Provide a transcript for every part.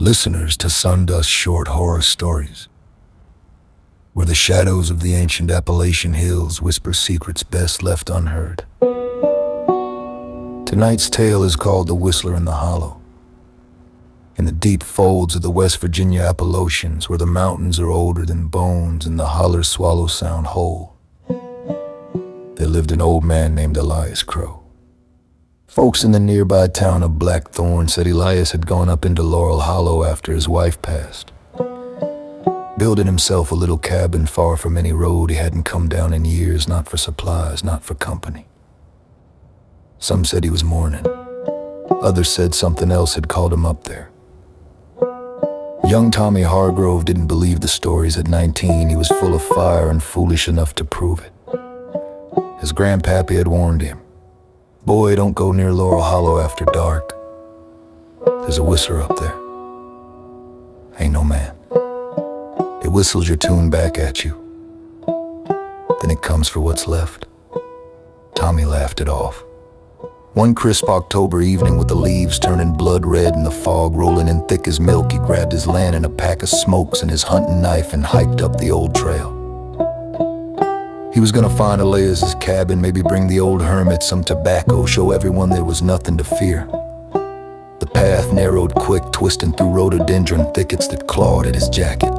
listeners to Sundust Short Horror Stories, where the shadows of the ancient Appalachian hills whisper secrets best left unheard. Tonight's tale is called The Whistler in the Hollow. In the deep folds of the West Virginia Appalachians, where the mountains are older than bones and the hollers swallow sound whole, there lived an old man named Elias Crow. Folks in the nearby town of Blackthorn said Elias had gone up into Laurel Hollow after his wife passed, building himself a little cabin far from any road he hadn't come down in years, not for supplies, not for company. Some said he was mourning. Others said something else had called him up there. Young Tommy Hargrove didn't believe the stories. At 19, he was full of fire and foolish enough to prove it. His grandpappy had warned him, "Boy, don't go near Laurel Hollow after dark. There's a whistler up there. Ain't no man. It whistles your tune back at you. Then it comes for what's left." Tommy laughed it off. One crisp October evening, with the leaves turning blood red and the fog rolling in thick as milk, he grabbed his land and a pack of smokes and his hunting knife and hiked up the old trail. He was gonna find Elias's cabin, maybe bring the old hermit some tobacco, show everyone there was nothing to fear. The path narrowed quick, twisting through rhododendron thickets that clawed at his jacket.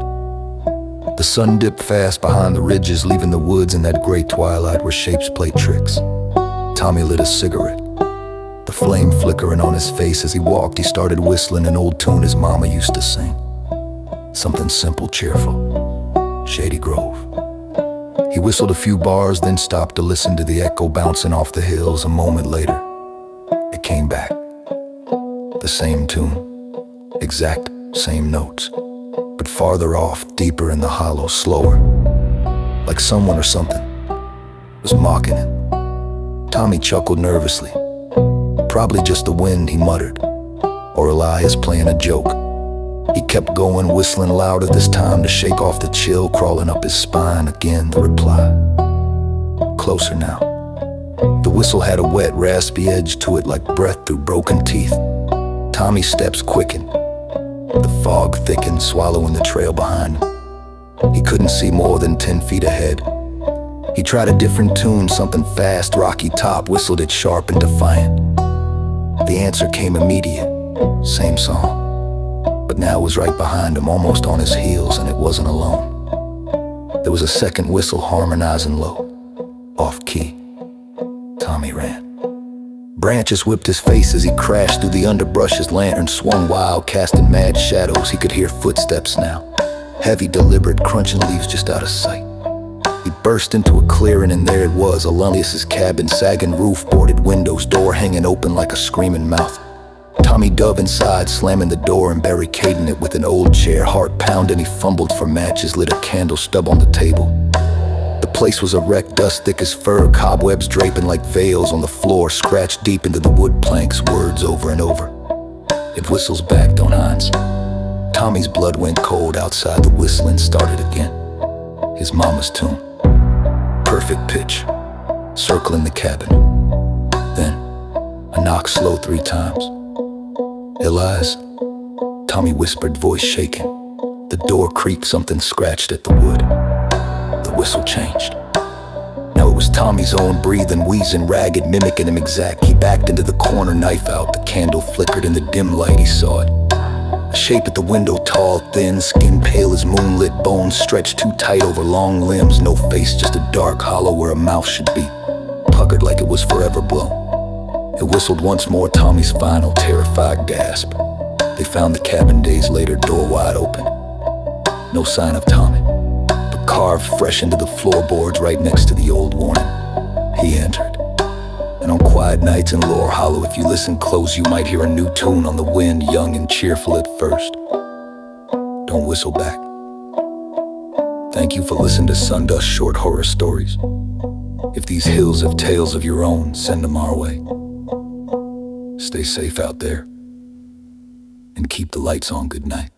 The sun dipped fast behind the ridges, leaving the woods in that gray twilight where shapes play tricks. Tommy lit a cigarette, the flame flickering on his face. As he walked, he started whistling an old tune his mama used to sing. Something simple, cheerful, Shady Grove. He whistled a few bars, then stopped to listen to the echo bouncing off the hills. A moment later, it came back. The same tune, exact same notes, but farther off, deeper in the hollow, slower, like someone or something was mocking him. Tommy chuckled nervously. "Probably just the wind," he muttered, "or Elias playing a joke." He kept going, whistling louder this time to shake off the chill crawling up his spine. Again, the reply. Closer now. The whistle had a wet, raspy edge to it, like breath through broken teeth. Tommy's steps quickened. The fog thickened, swallowing the trail behind him. He couldn't see more than 10 feet ahead. He tried a different tune, something fast, rocky top, whistled it sharp and defiant. The answer came immediate. Same song. But now it was right behind him, almost on his heels, and it wasn't alone. There was a second whistle, harmonizing low, off key. Tommy ran. Branches whipped his face as he crashed through the underbrush. His lantern swung wild, casting mad shadows. He could hear footsteps now, heavy, deliberate, crunching leaves just out of sight. He burst into a clearing, and there it was, Elias's cabin, sagging roof, boarded windows, door hanging open like a screaming mouth. Tommy dove inside, slamming the door and barricading it with an old chair. Heart pounding, he fumbled for matches, lit a candle stub on the table. The place was a wreck, dust thick as fur, cobwebs draping like veils on the floor, scratched deep into the wood planks, words over and over. "It whistles back, don't Hines?" Tommy's blood went cold outside. The whistling started again. His mama's tune. Perfect pitch, circling the cabin. Then, a knock slow 3 times. "Elias," Tommy whispered, voice shaking. The door creaked, something scratched at the wood. The whistle changed. Now it was Tommy's own, breathing, wheezing, ragged, mimicking him exact. He backed into the corner, knife out. The candle flickered in the dim light. He saw it. A shape at the window, tall, thin, skin pale as moonlit, bones stretched too tight over long limbs. No face, just a dark hollow where a mouth should be, puckered like it was forever blown. It whistled once more, Tommy's final terrified gasp. They found the cabin days later, door wide open. No sign of Tommy, but carved fresh into the floorboards right next to the old warning. He entered. And on quiet nights in Laurel Hollow, if you listen close, you might hear a new tune on the wind, young and cheerful at first. Don't whistle back. Thank you for listening to Sundust Short Horror Stories. If these hills have tales of your own, send them our way. Stay safe out there, and keep the lights on. Good night.